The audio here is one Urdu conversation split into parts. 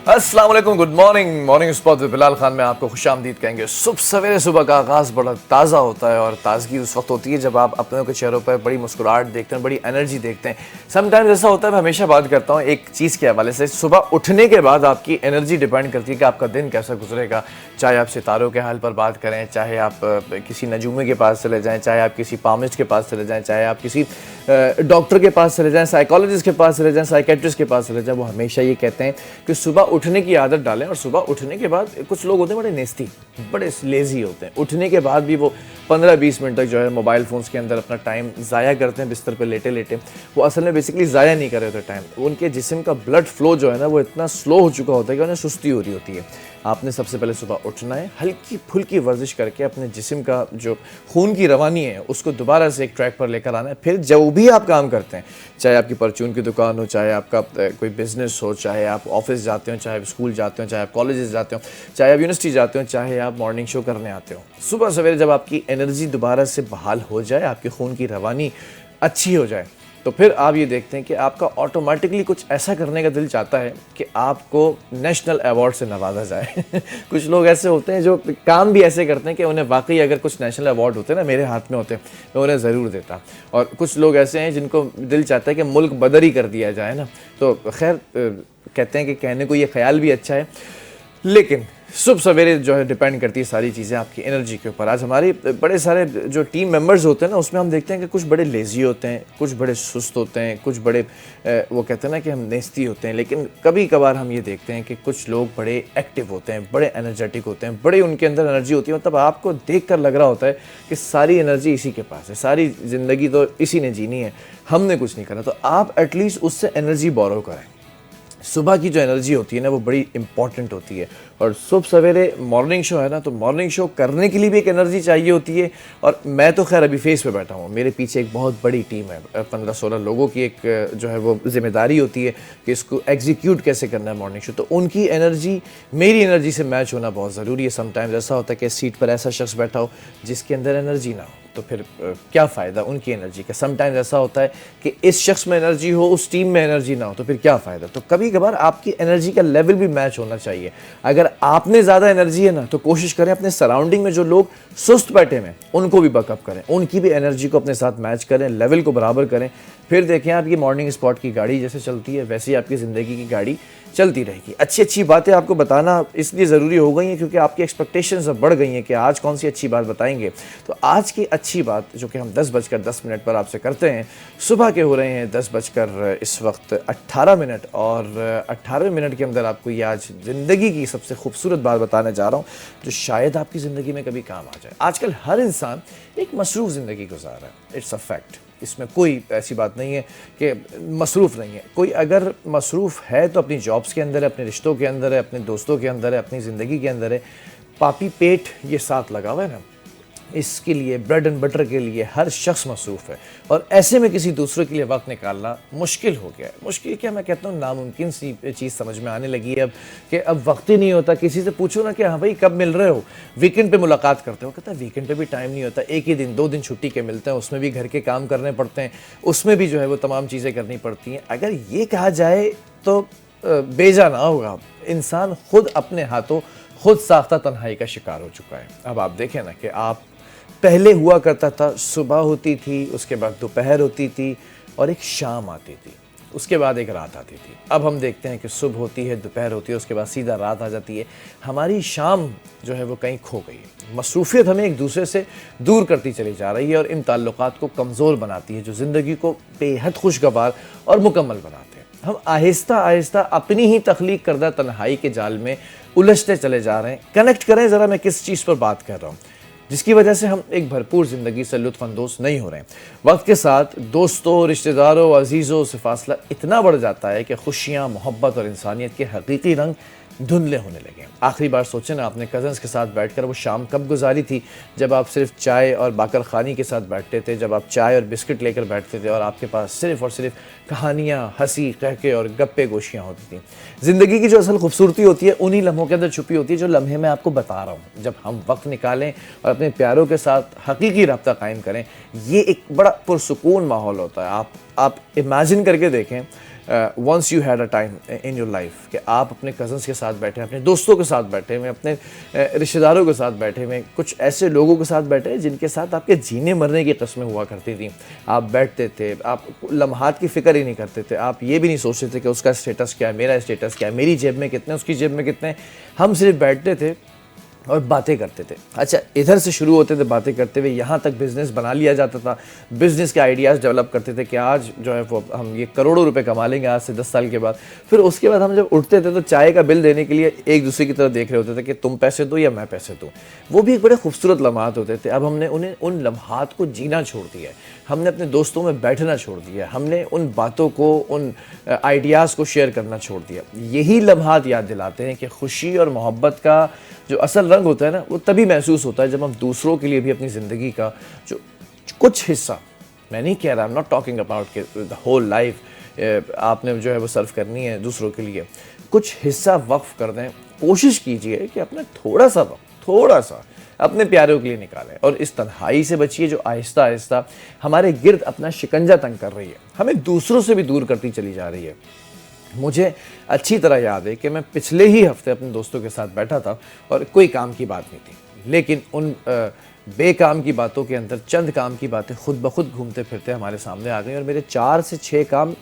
السلام علیکم، good morning. Morning spot with بلال خان میں آپ کو خوش آمدید کہیں گے. سویرے صبح کا آغاز بڑا تازہ ہوتا ہے، اور تازگی اس وقت ہوتی ہے جب آپ اپنوں کے چہروں پر بڑی مسکراہٹ دیکھتے ہیں، بڑی انرجی دیکھتے ہیں. سم ٹائمز ایسا ہوتا ہے، میں ہمیشہ بات کرتا ہوں ایک چیز کے حوالے سے، صبح اٹھنے کے بعد آپ کی انرجی ڈیپینڈ کرتی ہے کہ آپ کا دن کیسا گزرے گا. چاہے آپ ستاروں کے حال پر بات کریں، چاہے آپ کسی نجومی کے پاس چلے جائیں، چاہے آپ کسی پامسٹ کے پاس چلے جائیں، چاہے آپ کسی ڈاکٹر کے پاس چلے جائیں، سائیکالوجسٹ کے پاس چلے جائیں، سائیکیٹرسٹ کے پاس چلے جائیں، وہ ہمیشہ یہ کہتے ہیں کہ صبح اٹھنے کی عادت ڈالیں. اور صبح اٹھنے کے بعد کچھ لوگ ہوتے ہیں بڑے نیستی، بڑے لیزی ہوتے ہیں، اٹھنے کے بعد بھی وہ 15-20 منٹ تک جو ہے موبائل فونز کے اندر اپنا ٹائم ضائع کرتے ہیں بستر پہ لیٹے لیٹے. وہ اصل میں بیسکلی ضائع نہیں کر رہے ہوتے ٹائم، ان کے جسم کا بلڈ فلو جو ہے نا وہ اتنا سلو ہو چکا ہوتا ہے کہ انہیں سستی ہو رہی ہوتی ہے. آپ نے سب سے پہلے صبح اٹھنا ہے، ہلکی پھلکی ورزش کر کے اپنے جسم کا جو خون کی روانی ہے اس کو دوبارہ سے ایک ٹریک پر لے کر آنا ہے. پھر جو بھی آپ کام کرتے ہیں، چاہے آپ کی پرچون کی دکان ہو، چاہے آپ کا کوئی بزنس ہو، چاہے آپ آفس جاتے ہوں، چاہے آپ اسکول جاتے ہوں، چاہے آپ کالجز جاتے ہوں، چاہے آپ یونیورسٹی جاتے ہوں، چاہے آپ مارننگ شو کرنے آتے ہوں، صبح سویرے جب آپ کی انرجی دوبارہ سے بحال ہو جائے، آپ کے خون کی روانی اچھی ہو جائے، تو پھر آپ یہ دیکھتے ہیں کہ آپ کا آٹومیٹکلی کچھ ایسا کرنے کا دل چاہتا ہے کہ آپ کو نیشنل ایوارڈ سے نوازا جائے. کچھ لوگ ایسے ہوتے ہیں جو کام بھی ایسے کرتے ہیں کہ انہیں واقعی اگر کچھ نیشنل ایوارڈ ہوتے ہیں نا، میرے ہاتھ میں ہوتے میں انہیں ضرور دیتا. اور کچھ لوگ ایسے ہیں جن کو دل چاہتا ہے کہ ملک بدر ہی کر دیا جائے نا. تو خیر کہتے ہیں کہ کہنے کو یہ خیال بھی اچھا ہے، لیکن صبح سویرے جو ہے ڈیپینڈ کرتی ہے ساری چیزیں آپ کی انرجی کے اوپر. آج ہماری بڑے سارے جو ٹیم ممبرز ہوتے ہیں نا، اس میں ہم دیکھتے ہیں کہ کچھ بڑے لیزی ہوتے ہیں، کچھ بڑے سست ہوتے ہیں، کچھ بڑے وہ کہتے ہیں نا کہ ہم نیستی ہوتے ہیں. لیکن کبھی کبھار ہم یہ دیکھتے ہیں کہ کچھ لوگ بڑے ایکٹیو ہوتے ہیں، بڑے انرجیٹک ہوتے ہیں، بڑے ان کے اندر انرجی ہوتی ہے. مطلب آپ کو دیکھ کر لگ رہا ہوتا ہے کہ ساری انرجی اسی کے پاس ہے، ساری زندگی تو اسی نے جینی ہے، ہم نے کچھ نہیں کرنا. تو آپ ایٹ لیسٹ اس سے انرجی بورو کریں. صبح کی جو انرجی ہوتی ہے نا وہ بڑی امپورٹنٹ ہوتی ہے. اور صبح سویرے مارننگ شو ہے نا، تو مارننگ شو کرنے کے لیے بھی ایک انرجی چاہیے ہوتی ہے. اور میں تو خیر ابھی فیس پہ بیٹھا ہوں، میرے پیچھے ایک بہت بڑی ٹیم ہے، 15-16 لوگوں کی ایک جو ہے وہ ذمہ داری ہوتی ہے کہ اس کو ایگزیکیوٹ کیسے کرنا ہے مارننگ شو. تو ان کی انرجی میری انرجی سے میچ ہونا بہت ضروری ہے. سم ٹائمز ایسا ہوتا ہے کہ سیٹ پر ایسا شخص بیٹھا ہو جس کے اندر انرجی نہ ہو، تو پھر کیا فائدہ ان کی انرجی کا. سم ٹائمز ایسا ہوتا ہے کہ اس شخص میں انرجی ہو، اس ٹیم میں انرجی نہ ہو، تو پھر کیا فائدہ. تو کبھی کبھار آپ کی انرجی کا لیول بھی میچ ہونا چاہیے. اگر آپ نے زیادہ انرجی ہے نا، تو کوشش کریں اپنے سراؤنڈنگ میں جو لوگ سست بیٹھے ہیں ان کو بھی بیک اپ کریں، ان کی بھی انرجی کو اپنے ساتھ میچ کریں، لیول کو برابر کریں. پھر دیکھیں آپ کی مارننگ اسپاٹ کی گاڑی جیسے چلتی ہے ویسے ہی آپ کی زندگی کی گاڑی چلتی رہے گی. اچھی اچھی باتیں آپ کو بتانا اس لیے ضروری ہو گئی ہیں کیونکہ آپ کی ایکسپیکٹیشنز اب بڑھ گئی ہیں کہ آج کون سی اچھی بات بتائیں گے. تو آج کی اچھی بات جو کہ ہم 10:10 پر آپ سے کرتے ہیں، صبح کے ہو رہے ہیں 10:00 اس وقت 18 اور 18 منٹ کے اندر آپ کو یہ آج زندگی کی سب سے خوبصورت بات بتانے جا رہا ہوں جو شاید آپ کی زندگی میں کبھی کام آ جائے. آج کل ہر انسان ایک مصروف زندگی گزار رہا ہے، اٹس اے فیکٹ. اس میں کوئی ایسی بات نہیں ہے کہ مصروف نہیں ہے. کوئی اگر مصروف ہے تو اپنی جابس کے اندر ہے، اپنے رشتوں کے اندر ہے، اپنے دوستوں کے اندر ہے، اپنی زندگی کے اندر ہے. پاپی پیٹ یہ ساتھ لگا ہوا ہے نا، اس کے لیے بریڈ اینڈ بٹر کے لیے ہر شخص مصروف ہے. اور ایسے میں کسی دوسرے کے لیے وقت نکالنا مشکل ہو گیا ہے. مشکل کیا، میں کہتا ہوں ناممکن سی چیز سمجھ میں آنے لگی ہے اب، کہ اب وقت ہی نہیں ہوتا. کسی سے پوچھو نا کہ ہاں بھائی کب مل رہے ہو، ویکنڈ پہ ملاقات کرتے ہو، کہتا ہے ویکنڈ پہ بھی ٹائم نہیں ہوتا، ایک ہی دن 2 دن چھٹی کے ملتے ہیں، اس میں بھی گھر کے کام کرنے پڑتے ہیں، اس میں بھی جو ہے وہ تمام چیزیں کرنی پڑتی ہیں. اگر یہ کہا جائے تو بیجا نہ ہوگا. انسان خود اپنے ہاتھوں خود ساختہ تنہائی کا شکار ہو چکا ہے. اب آپ دیکھیں نا کہ آپ پہلے ہوا کرتا تھا، صبح ہوتی تھی، اس کے بعد دوپہر ہوتی تھی اور ایک شام آتی تھی، اس کے بعد ایک رات آتی تھی. اب ہم دیکھتے ہیں کہ صبح ہوتی ہے، دوپہر ہوتی ہے، اس کے بعد سیدھا رات آ جاتی ہے. ہماری شام جو ہے وہ کہیں کھو گئی ہے. مصروفیت ہمیں ایک دوسرے سے دور کرتی چلی جا رہی ہے اور ان تعلقات کو کمزور بناتی ہے جو زندگی کو بے حد خوشگوار اور مکمل بناتے ہیں. ہم آہستہ آہستہ اپنی ہی تخلیق کردہ تنہائی کے جال میں الجھتے چلے جا رہے ہیں. کنیکٹ کریں ذرا میں کس چیز پر بات کر رہا ہوں، جس کی وجہ سے ہم ایک بھرپور زندگی سے لطف اندوز نہیں ہو رہے ہیں. وقت کے ساتھ دوستوں، رشتہ داروں، عزیزوں سے فاصلہ اتنا بڑھ جاتا ہے کہ خوشیاں، محبت اور انسانیت کے حقیقی رنگ دھندلے ہونے لگے. آخری بار سوچیں نا، آپ نے کزنس کے ساتھ بیٹھ کر وہ شام کب گزاری تھی جب آپ صرف چائے اور باقر خوانی کے ساتھ بیٹھتے تھے، جب آپ چائے اور بسکٹ لے کر بیٹھتے تھے اور آپ کے پاس صرف اور صرف کہانیاں، ہنسی، قہقہے اور گپے گوشیاں ہوتی تھیں. زندگی کی جو اصل خوبصورتی ہوتی ہے انہی لمحوں کے اندر چھپی ہوتی ہے جو لمحے میں آپ کو بتا رہا ہوں. جب ہم وقت نکالیں اور اپنے پیاروں کے ساتھ حقیقی رابطہ قائم کریں، یہ ایک بڑا پرسکون ماحول ہوتا ہے. آپ امیجن کر کے دیکھیں once you had a time in your life کہ آپ اپنے کزنس کے ساتھ بیٹھے ہیں, اپنے دوستوں کے ساتھ بیٹھے ہوئے, اپنے رشتہ داروں کے ساتھ بیٹھے ہوئے, کچھ ایسے لوگوں کے ساتھ بیٹھے جن کے ساتھ آپ کے جینے مرنے کی قسمیں ہوا کرتی تھیں. آپ بیٹھتے تھے, آپ لمحات کی فکر ہی نہیں کرتے تھے, آپ یہ بھی نہیں سوچتے تھے کہ اس کا اسٹیٹس کیا ہے, میرا اسٹیٹس کیا ہے, میری جیب میں کتنے, اس کی جیب میں کتنے. ہم صرف بیٹھتے تھے اور باتیں کرتے تھے. اچھا, ادھر سے شروع ہوتے تھے باتیں کرتے ہوئے, یہاں تک بزنس بنا لیا جاتا تھا, بزنس کے آئیڈیاز ڈیولپ کرتے تھے کہ آج جو ہے وہ ہم یہ کروڑوں روپے کما لیں گے آج سے 10 سال کے بعد. پھر اس کے بعد ہم جب اٹھتے تھے تو چائے کا بل دینے کے لیے ایک دوسرے کی طرف دیکھ رہے ہوتے تھے کہ تم پیسے دو یا میں پیسے دوں. وہ بھی ایک بڑے خوبصورت لمحات ہوتے تھے. اب ہم نے ان لمحات کو جینا چھوڑ دیا ہے, ہم نے اپنے دوستوں میں بیٹھنا چھوڑ دیا ہے, ہم نے ان باتوں کو, ان آئیڈیاز کو شیئر کرنا چھوڑ دیا. یہی لمحات یاد دلاتے ہیں کہ خوشی اور محبت کا جو اصل رنگ ہوتا ہے نا, وہ تبھی محسوس ہوتا ہے جب ہم دوسروں کے لیے بھی اپنی زندگی کا جو کچھ حصہ, میں نہیں کہہ رہا, I'm not talking about the whole life آپ نے جو ہے وہ صرف کرنی ہے دوسروں کے لیے, کچھ حصہ وقف کر دیں. کوشش کیجئے کہ اپنا تھوڑا سا وقت, تھوڑا سا اپنے پیاروں کے لیے نکالیں, اور اس تنہائی سے بچیے جو آہستہ آہستہ ہمارے گرد اپنا شکنجہ تنگ کر رہی ہے, ہمیں دوسروں سے بھی دور کرتی چلی جا رہی ہے. مجھے اچھی طرح یاد ہے کہ میں پچھلے ہی ہفتے اپنے دوستوں کے ساتھ بیٹھا تھا اور کوئی کام کی بات نہیں تھی, لیکن ان بے کام کی باتوں کے اندر چند کام کی باتیں خود بخود گھومتے پھرتے ہمارے سامنے آ گئیں, اور میرے 4 سے 6 کام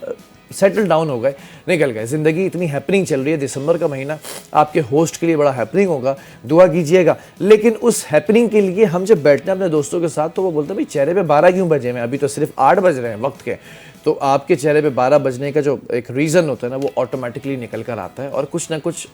سیٹل ڈاؤن ہو گئے, نکل گئے. زندگی اتنی ہیپننگ چل رہی ہے, دسمبر کا مہینہ آپ کے ہوسٹ کے لیے بڑا ہیپننگ ہوگا, دعا کیجئے گا. لیکن اس ہیپننگ کے لیے ہم جب بیٹھتے ہیں اپنے دوستوں کے ساتھ تو وہ بولتے ہیں بھائی چہرے پہ 12 کیوں بجے ہیں, ابھی تو صرف 8 بج رہے ہیں وقت کے. تو آپ کے چہرے پہ 12 بجنے کا جو ایک ریزن ہوتا ہے نا, وہ آٹومیٹکلی نکل کر آتا ہے, اور کچھ نہ کچھ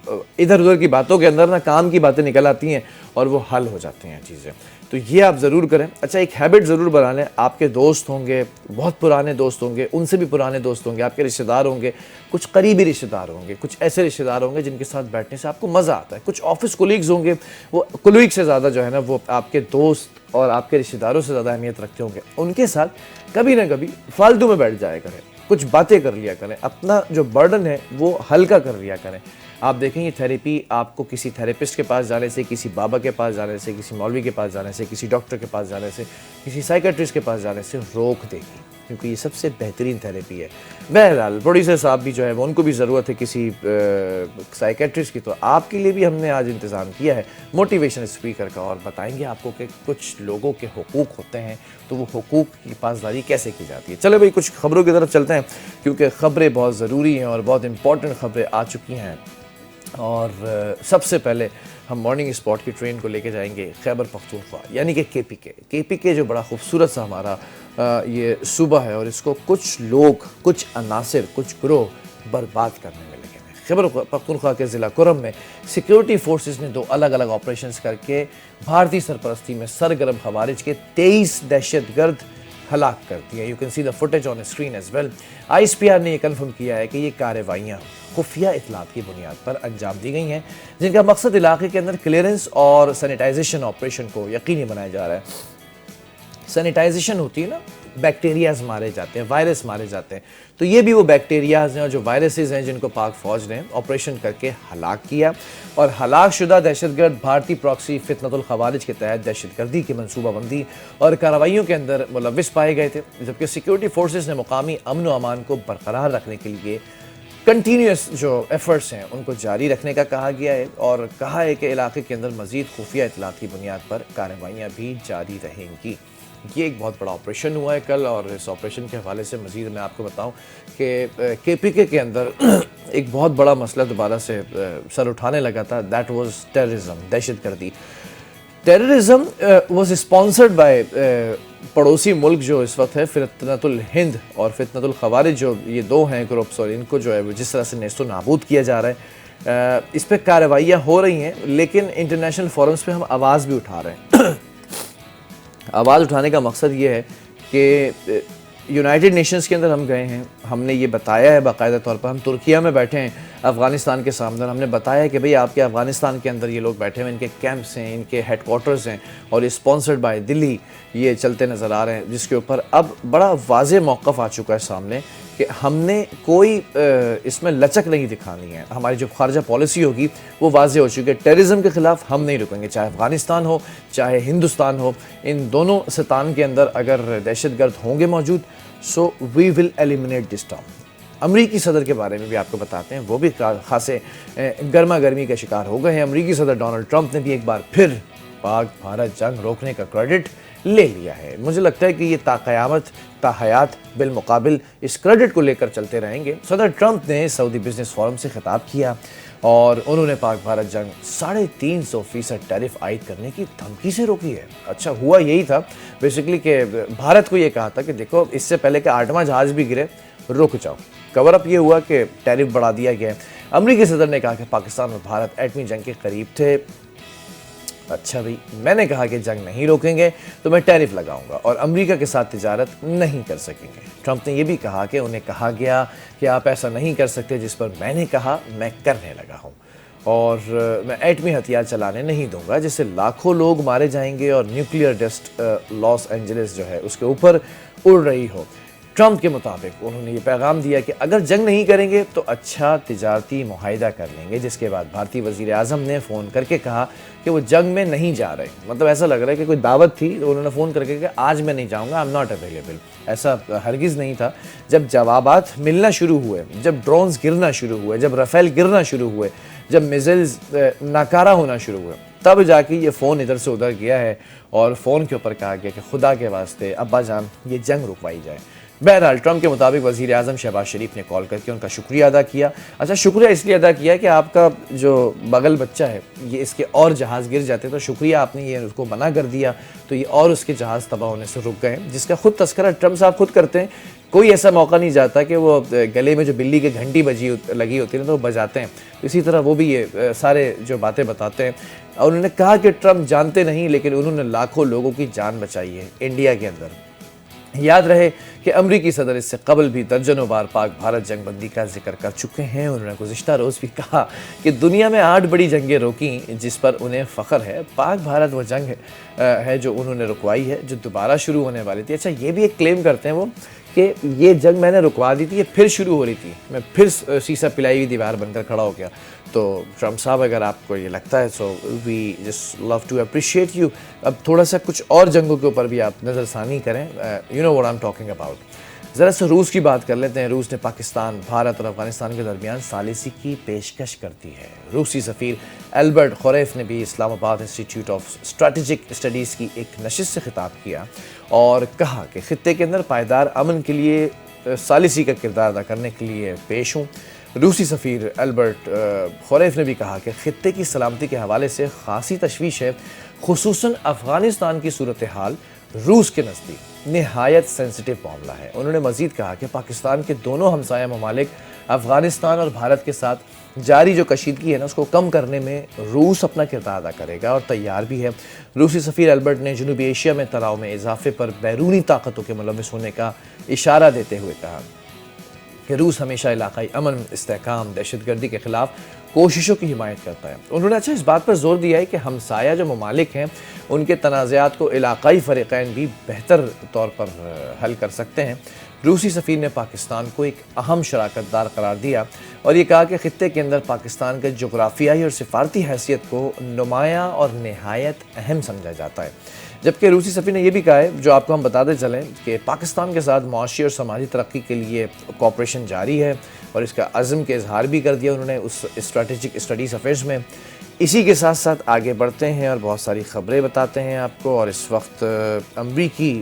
ادھر ادھر کی باتوں کے اندر نا کام کی باتیں نکل آتی ہیں اور وہ حل ہو جاتی ہیں چیزیں. تو یہ آپ ضرور کریں. اچھا, ایک ہیبٹ ضرور بنا لیں. آپ کے دوست ہوں گے, بہت پرانے دوست ہوں گے, ان سے بھی پرانے دوست ہوں گے, آپ کے رشتہ دار ہوں گے, کچھ قریبی رشتہ دار ہوں گے, کچھ ایسے رشتہ دار ہوں گے جن کے ساتھ بیٹھنے سے آپ کو مزہ آتا ہے, کچھ آفس کولیگز ہوں گے, وہ کولیگ سے زیادہ جو ہے نا وہ آپ کے دوست اور آپ کے رشتہ داروں سے زیادہ اہمیت رکھتے ہوں گے. ان کے ساتھ کبھی نہ کبھی فالتو میں بیٹھ جایا کریں, کچھ باتیں کر لیا کریں, اپنا جو برڈن ہے وہ ہلکا کر لیا کریں. آپ دیکھیں یہ تھیریپی آپ کو کسی تھیراپسٹ کے پاس جانے سے, کسی بابا کے پاس جانے سے, کسی مولوی کے پاس جانے سے, کسی ڈاکٹر کے پاس جانے سے, کسی سائیکٹرسٹ کے پاس جانے سے روک دے گی, کیونکہ یہ سب سے بہترین تھیریپی ہے. بہرحال پروڈیوسر صاحب بھی جو ہے وہ ان کو بھی ضرورت ہے کسی سائیکٹرسٹ کی, تو آپ کے لیے بھی ہم نے آج انتظام کیا ہے موٹیویشن اسپیکر کا, اور بتائیں گے آپ کو کہ کچھ لوگوں کے حقوق ہوتے ہیں تو وہ حقوق کی پاسداری کیسے کی جاتی ہے. چلے بھائی کچھ خبروں کی طرف چلتے ہیں, کیونکہ خبریں بہت ضروری ہیں اور بہت امپورٹنٹ خبریں آ چکی ہیں. اور سب سے پہلے ہم مارننگ اسپاٹ کی ٹرین کو لے کے جائیں گے خیبر پختونخوا, یعنی کہ کے پی کے جو بڑا خوبصورت سا ہمارا یہ صوبہ ہے, اور اس کو کچھ لوگ, کچھ عناصر, کچھ گروہ برباد کرنے میں لگے ہیں. خیبر پختونخوا کے ضلع کرم میں سیکیورٹی فورسز نے 2 الگ الگ آپریشنز کر کے بھارتی سرپرستی میں سرگرم خوارج کے 23 دہشت گرد ہلاک کر دیا. You can see the footage on screen as well. I S P R نے یہ کنفرم کیا ہے کہ یہ کارروائیاں خفیہ اطلاعات کی بنیاد پر انجام دی گئی ہیں, جن کا مقصد علاقے کے اندر کلیئرنس اور سینیٹائزیشن آپریشن کو یقینی بنایا جا رہا ہے. سینیٹائزیشن ہوتی ہے نا, بیکٹیریاز مارے جاتے ہیں, وائرس مارے جاتے ہیں, تو یہ بھی وہ بیکٹیریاز ہیں اور جو وائرسز ہیں جن کو پاک فوج نے آپریشن کر کے ہلاک کیا. اور ہلاک شدہ دہشت گرد بھارتی پراکسی فتنۃ الخوارج کے تحت دہشت گردی کی منصوبہ بندی اور کارروائیوں کے اندر ملوث پائے گئے تھے, جبکہ سیکیورٹی فورسز نے مقامی امن و امان کو برقرار رکھنے کے لیے کنٹینیوس جو ایفرٹس ہیں ان کو جاری رکھنے کا کہا گیا ہے, اور کہا ہے کہ علاقے کے اندر مزید خفیہ اطلاعات کی بنیاد پر کارروائیاں بھی جاری رہیں گی. یہ ایک بہت بڑا آپریشن ہوا ہے کل, اور اس آپریشن کے حوالے سے مزید میں آپ کو بتاؤں کہ کے پی کے اندر ایک بہت بڑا مسئلہ دوبارہ سے سر اٹھانے لگا تھا. دیٹ واز ٹیررزم, دہشت گردی. ٹیررزم واز اسپانسرڈ بائی پڑوسی ملک جو اس وقت ہے فتنۃ الہند اور فتنۃ الخوارج, جو یہ 2 ہیں گروپس, اور ان کو جو ہے وہ جس طرح سے نیست و نابود کیا جا رہا ہے, اس پہ کارروائیاں ہو رہی ہیں, لیکن انٹرنیشنل فورمز پہ ہم آواز بھی اٹھا رہے ہیں. آواز اٹھانے کا مقصد یہ ہے کہ یونائٹڈ نیشنز کے اندر ہم گئے ہیں, ہم نے یہ بتایا ہے باقاعدہ طور پر, ہم ترکیہ میں بیٹھے ہیں افغانستان کے سامنے, ہم نے بتایا ہے کہ بھئی آپ کے افغانستان کے اندر یہ لوگ بیٹھے ہوئے, ان کے کیمپس ہیں, ان کے ہیڈ کوارٹرز ہیں, اور اسپانسرڈ بائی دلی یہ چلتے نظر آ رہے ہیں, جس کے اوپر اب بڑا واضح موقف آ چکا ہے سامنے کہ ہم نے کوئی اس میں لچک نہیں دکھانی ہے. ہماری جو خارجہ پالیسی ہوگی وہ واضح ہو چکی ہے. ٹیررزم کے خلاف ہم نہیں رکیں گے, چاہے افغانستان ہو چاہے ہندوستان ہو, ان دونوں ستان کے اندر اگر دہشت گرد ہوں گے موجود, سو وی ول ایلیمنیٹ دس ٹرم. امریکی صدر کے بارے میں بھی آپ کو بتاتے ہیں، وہ بھی خاصے گرما گرمی کا شکار ہو گئے ہیں۔ امریکی صدر ڈونلڈ ٹرمپ نے بھی ایک بار پھر پاک بھارت جنگ روکنے کا کریڈٹ لے لیا ہے۔ مجھے لگتا ہے کہ یہ تا قیامت تا حیات بالمقابل اس کریڈٹ کو لے کر چلتے رہیں گے۔ صدر ٹرمپ نے سعودی بزنس فورم سے خطاب کیا اور انہوں نے پاک بھارت جنگ 350% ٹیرف عائد کرنے کی دھمکی سے روکی ہے۔ اچھا ہوا یہی تھا بیسیکلی کہ بھارت کو یہ کہا تھا کہ دیکھو اس سے پہلے کہ 8واں جہاز بھی گرے رک جاؤ۔ کور اپ یہ ہوا کہ ٹیرف بڑھا دیا گیا۔ امریکی صدر نے کہا کہ پاکستان اور بھارت ایٹمی جنگ کے قریب تھے۔ اچھا بھئی، میں نے کہا کہ جنگ نہیں روکیں گے تو میں ٹیرف لگاؤں گا اور امریکہ کے ساتھ تجارت نہیں کر سکیں گے۔ ٹرمپ نے یہ بھی کہا کہ انہیں کہا گیا کہ آپ ایسا نہیں کر سکتے، جس پر میں نے کہا میں کرنے لگا ہوں، اور میں ایٹمی ہتھیار چلانے نہیں دوں گا جس سے لاکھوں لوگ مارے جائیں گے اور نیوکلیئر ڈسٹ لاس اینجلس جو ہے اس کے اوپر اڑ رہی ہو۔ ٹرمپ کے مطابق انہوں نے یہ پیغام دیا کہ اگر جنگ نہیں کریں گے تو اچھا تجارتی معاہدہ کر لیں گے، جس کے بعد بھارتی وزیر اعظم نے فون کر کے کہا کہ وہ جنگ میں نہیں جا رہے۔ مطلب ایسا لگ رہا ہے کہ کوئی دعوت تھی، انہوں نے فون کر کے کہ آج میں نہیں جاؤں گا، آئی ایم ناٹ اویلیبل۔ ایسا ہرگز نہیں تھا۔ جب جوابات ملنا شروع ہوئے، جب ڈرونز گرنا شروع ہوئے، جب رافیل گرنا شروع ہوئے، جب میزائلز ناکارہ ہونا شروع ہوئے، تب جا کے یہ فون ادھر سے ادھر گیا ہے اور فون کے اوپر کہا گیا کہ خدا کے واسطے ابا جان یہ جنگ رکوائی جائے۔ بہرحال ٹرمپ کے مطابق وزیر اعظم شہباز شریف نے کال کر کے ان کا شکریہ ادا کیا۔ اچھا شکریہ اس لیے ادا کیا کہ آپ کا جو بغل بچہ ہے یہ اس کے اور جہاز گر جاتے تو شکریہ آپ نے یہ اس کو منع کر دیا تو یہ اور اس کے جہاز تباہ ہونے سے رک گئے، جس کا خود تذکرہ ٹرمپ صاحب خود کرتے ہیں۔ کوئی ایسا موقع نہیں جاتا کہ وہ گلے میں جو بلی کی گھنٹی لگی ہوتی ہے تو وہ بجاتے ہیں، اسی طرح وہ بھی یہ سارے جو باتیں بتاتے ہیں۔ اور انہوں نے کہا کہ ٹرمپ جانتے نہیں لیکن انہوں نے لاکھوں لوگوں کی جان بچائی ہے انڈیا کے اندر۔ یاد رہے کہ امریکی صدر اس سے قبل بھی درجنوں بار پاک بھارت جنگ بندی کا ذکر کر چکے ہیں۔ انہوں نے گزشتہ روز بھی کہا کہ دنیا میں 8 بڑی جنگیں روکیں جس پر انہیں فخر ہے، پاک بھارت وہ جنگ ہے جو انہوں نے رکوائی ہے، جو دوبارہ شروع ہونے والی تھی۔ اچھا یہ بھی ایک کلیم کرتے ہیں وہ کہ یہ جنگ میں نے رکوا دی تھی، یہ پھر شروع ہو رہی تھی، میں پھر سیسا پلائی ہوئی دیوار بن کر کھڑا ہو گیا۔ تو ٹرمپ صاحب اگر آپ کو یہ لگتا ہے so we just love to appreciate you. اب تھوڑا سا کچھ اور جنگوں کے اوپر بھی آپ نظر ثانی کریں، you know what I am talking about. ذرا سا روس کی بات کر لیتے ہیں۔ روس نے پاکستان، بھارت اور افغانستان کے درمیان ثالثی کی پیشکش کر دی ہے۔ روسی سفیر البرٹ خوریف نے بھی اسلام آباد انسٹی ٹیوٹ آف اسٹریٹجک اسٹڈیز کی ایک نشست سے خطاب کیا اور کہا کہ خطے کے اندر پائیدار امن کے لیے ثالثی کا کردار ادا کرنے کے لیے پیش ہوں۔ روسی سفیر البرٹ خوریف نے بھی کہا کہ خطے کی سلامتی کے حوالے سے خاصی تشویش ہے، خصوصاً افغانستان کی صورتحال روس کے نزدیک نہایت سینسٹیو معاملہ ہے۔ انہوں نے مزید کہا کہ پاکستان کے دونوں ہمسایہ ممالک افغانستان اور بھارت کے ساتھ جاری جو کشیدگی ہے نا اس کو کم کرنے میں روس اپنا کردار ادا کرے گا اور تیار بھی ہے۔ روسی سفیر البرٹ نے جنوبی ایشیا میں تناؤ میں اضافے پر بیرونی طاقتوں کے ملوث ہونے کا اشارہ دیتے ہوئے کہا کہ روس ہمیشہ علاقائی امن، استحکام، دہشت گردی کے خلاف کوششوں کی حمایت کرتا ہے۔ انہوں نے اچھا اس بات پر زور دیا ہے کہ ہمسایہ جو ممالک ہیں ان کے تنازعات کو علاقائی فریقین بھی بہتر طور پر حل کر سکتے ہیں۔ روسی سفیر نے پاکستان کو ایک اہم شراکت دار قرار دیا اور یہ کہا کہ خطے کے اندر پاکستان کے جغرافیائی اور سفارتی حیثیت کو نمایاں اور نہایت اہم سمجھا جاتا ہے۔ جبکہ روسی سفیر نے یہ بھی کہا ہے، جو آپ کو ہم بتاتے چلیں، کہ پاکستان کے ساتھ معاشی اور سماجی ترقی کے لیے کوآپریشن جاری ہے اور اس کا عزم کے اظہار بھی کر دیا انہوں نے اس اسٹریٹجک اسٹڈیز افیئرز میں۔ اسی کے ساتھ ساتھ آگے بڑھتے ہیں اور بہت ساری خبریں بتاتے ہیں آپ کو۔ اور اس وقت امریکی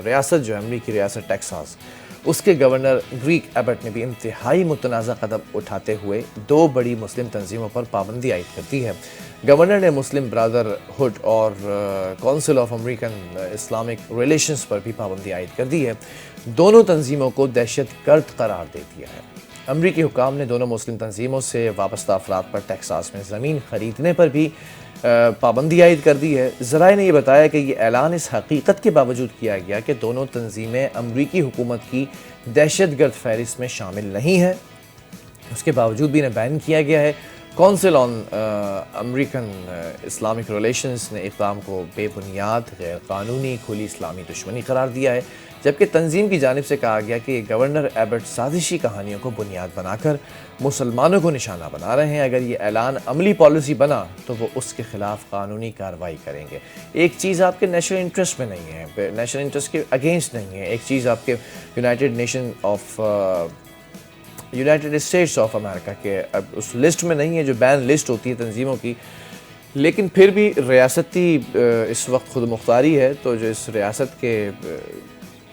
ریاست جو ہے امریکی ریاست ٹیکساس، اس کے گورنر گریگ ایبٹ نے بھی انتہائی متنازع قدم اٹھاتے ہوئے 2 بڑی مسلم تنظیموں پر پابندی عائد کر دی ہے۔ گورنر نے مسلم برادر ہوڈ اور council of American Islamic relations پر بھی پابندی عائد کر دی ہے۔ دونوں تنظیموں کو دہشت گرد قرار دے دیا ہے۔ امریکی حکام نے دونوں مسلم تنظیموں سے وابستہ افراد پر ٹیکساس میں زمین خریدنے پر بھی پابندی عائد کر دی ہے۔ ذرائع نے یہ بتایا کہ یہ اعلان اس حقیقت کے باوجود کیا گیا کہ دونوں تنظیمیں امریکی حکومت کی دہشت گرد فہرست میں شامل نہیں ہیں، اس کے باوجود بھی انہیں بین کیا گیا ہے۔ کونسل آن امریکن اسلامک ریلیشنز نے اقدام کو بے بنیاد، غیر قانونی، کھلی اسلامی دشمنی قرار دیا ہے، جبکہ تنظیم کی جانب سے کہا گیا کہ گورنر ایبٹ سازشی کہانیوں کو بنیاد بنا کر مسلمانوں کو نشانہ بنا رہے ہیں۔ اگر یہ اعلان عملی پالیسی بنا تو وہ اس کے خلاف قانونی کارروائی کریں گے۔ ایک چیز آپ کے نیشنل انٹرسٹ میں نہیں ہے، نیشنل انٹرسٹ کے اگینسٹ نہیں ہے، ایک چیز آپ کے یونائٹڈ اسٹیٹس آف امریکہ کے اس لسٹ میں نہیں ہے جو بین لسٹ ہوتی ہے تنظیموں کی، لیکن پھر بھی ریاستی اس وقت خود مختاری ہے، تو جو اس ریاست کے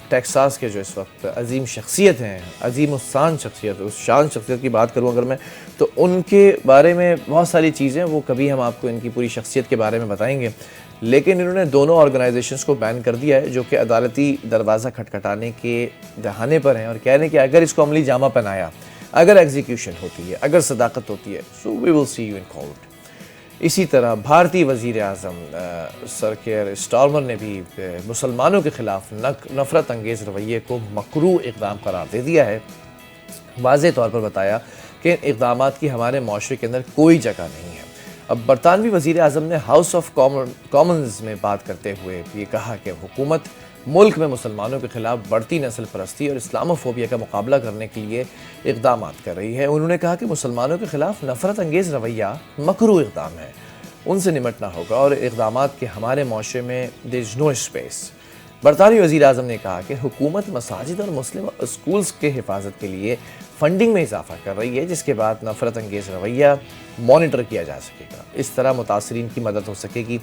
ٹیکساس کے جو اس وقت عظیم شخصیت ہیں، عظیم الشان شخصیت، اس شان شخصیت کی بات کروں اگر میں، تو ان کے بارے میں بہت ساری چیزیں، وہ کبھی ہم آپ کو ان کی پوری شخصیت کے بارے میں بتائیں گے، لیکن انہوں نے دونوں آرگنائزیشنز کو بین کر دیا ہے جو کہ عدالتی دروازہ کھٹکھٹانے کے دہانے پر ہیں، اور کہہ رہے ہیں کہ اگر اس کو عملی جامہ پہنایا، اگر ایگزیکیوشن ہوتی ہے، اگر صداقت ہوتی ہے، so we will C you in court. اسی طرح بھارتی وزیر اعظم سر کیئر اسٹارمر نے بھی مسلمانوں کے خلاف نفرت انگیز رویے کو مکروہ اقدام قرار دے دیا ہے، واضح طور پر بتایا کہ ان اقدامات کی ہمارے معاشرے کے اندر کوئی جگہ نہیں ہے۔ اب برطانوی وزیر اعظم نے ہاؤس آف کامنز میں بات کرتے ہوئے یہ کہا کہ حکومت ملک میں مسلمانوں کے خلاف بڑھتی نسل پرستی اور اسلاموفوبیا کا مقابلہ کرنے کے لیے اقدامات کر رہی ہے۔ انہوں نے کہا کہ مسلمانوں کے خلاف نفرت انگیز رویہ مکروہ اقدام ہے، ان سے نمٹنا ہوگا، اور اقدامات کے ہمارے معاشرے میں there is no space۔ برطانوی وزیر اعظم نے کہا کہ حکومت مساجد اور مسلم اسکولز کے حفاظت کے لیے فنڈنگ میں اضافہ کر رہی ہے، جس کے بعد نفرت انگیز رویہ مانیٹر کیا جا سکے گا، اس طرح متاثرین کی مدد ہو سکے گی۔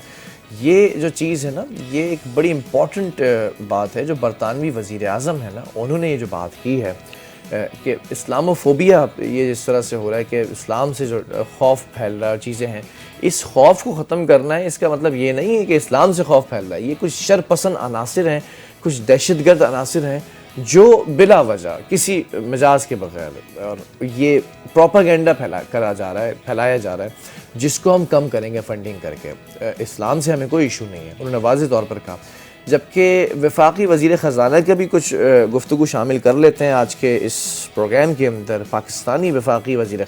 یہ جو چیز ہے نا، یہ ایک بڑی امپورٹنٹ بات ہے جو برطانوی وزیر اعظم ہے نا، انہوں نے یہ جو بات کی ہے کہ اسلاموفوبیا یہ جس طرح سے ہو رہا ہے کہ اسلام سے جو خوف پھیل رہا ہے چیزیں ہیں، اس خوف کو ختم کرنا ہے۔ اس کا مطلب یہ نہیں ہے کہ اسلام سے خوف پھیل رہا ہے، یہ کچھ شر پسند عناصر ہیں، کچھ دہشت گرد عناصر ہیں جو بلا وجہ کسی مجاز کے بغیر، اور یہ پروپیگنڈا پھیلایا جا رہا ہے جس کو ہم کم کریں گے فنڈنگ کر کے۔ اسلام سے ہمیں کوئی ایشو نہیں ہے، انہوں نے واضح طور پر کہا۔ جبکہ وفاقی وزیر خزانہ کا بھی کچھ گفتگو شامل کر لیتے ہیں آج کے اس پروگرام کے اندر۔ پاکستانی وفاقی وزیر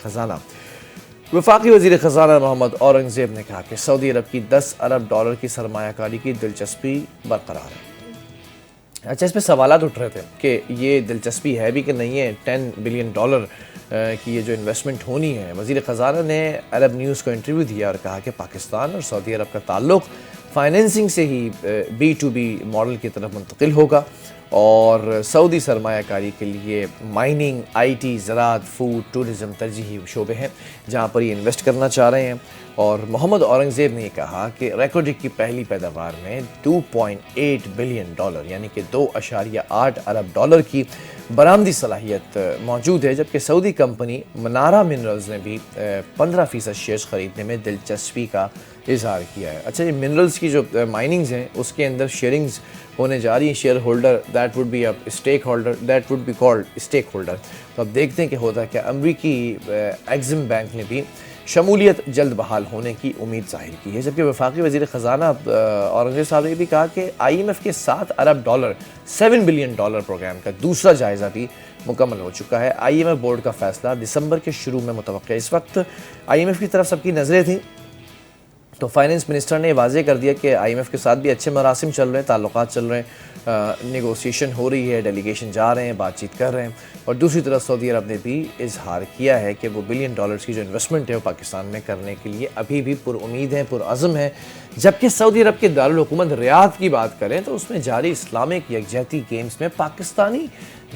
خزانہ محمد اورنگزیب نے کہا کہ سعودی عرب کی $10 ارب کی سرمایہ کاری کی دلچسپی برقرار ہے۔ اچھا، اس پہ سوالات اٹھ رہے تھے کہ یہ دلچسپی ہے بھی کہ نہیں ہے، $10 بلین کی یہ جو انویسٹمنٹ ہونی ہے۔ وزیر خزانہ نے عرب نیوز کو انٹرویو دیا اور کہا کہ پاکستان اور سعودی عرب کا تعلق فائنینسنگ سے ہی B2B ماڈل کی طرف منتقل ہوگا، اور سعودی سرمایہ کاری کے لیے مائننگ، IT، زراعت، فوڈ، ٹورزم ترجیحی شعبے ہیں جہاں پر یہ انویسٹ کرنا چاہ رہے ہیں۔ اور محمد اورنگزیب نے یہ کہا کہ ریکارڈ کی پہلی پیداوار میں $2.8 بلین یعنی کہ $2.8 ارب کی برآمدی صلاحیت موجود ہے، جبکہ سعودی کمپنی منارہ منرلز نے بھی 15% شیئرز خریدنے میں دلچسپی کا اظہار کیا ہے۔ اچھا، یہ منرلز کی جو مائننگز ہیں اس کے اندر شیئرنگز ہونے جا رہی ہیں، share holder that would be stake holder, that would be called stake holder. تو اب دیکھتے ہیں کہ ہوتا ہے کہ امریکی ایگزم بینک نے بھی شمولیت جلد بحال ہونے کی امید ظاہر کی ہے۔ جبکہ وفاقی وزیر خزانہ اورنگزیب صاحب نے بھی کہا کہ IMF کے $7 ارب $7 بلین پروگرام کا دوسرا جائزہ بھی مکمل ہو چکا ہے۔ IMF بورڈ کا فیصلہ دسمبر کے شروع میں متوقع ہے۔ اس وقت IMF کی طرف سب کی نظریں تھیں، تو فائنینس منسٹر نے واضح کر دیا کہ IMF کے ساتھ بھی اچھے مراسم چل رہے ہیں، تعلقات چل رہے ہیں، نیگوسیشن ہو رہی ہے، ڈیلیگیشن جا رہے ہیں، بات چیت کر رہے ہیں۔ اور دوسری طرف سعودی عرب نے بھی اظہار کیا ہے کہ وہ $1 بلین کی جو انویسٹمنٹ ہے وہ پاکستان میں کرنے کے لیے ابھی بھی پر امید ہیں، پر عزم ہیں۔ جبکہ سعودی عرب کے دارالحکومت ریاض کی بات کریں تو اس میں جاری اسلامک یکجہتی گیمز میں پاکستانی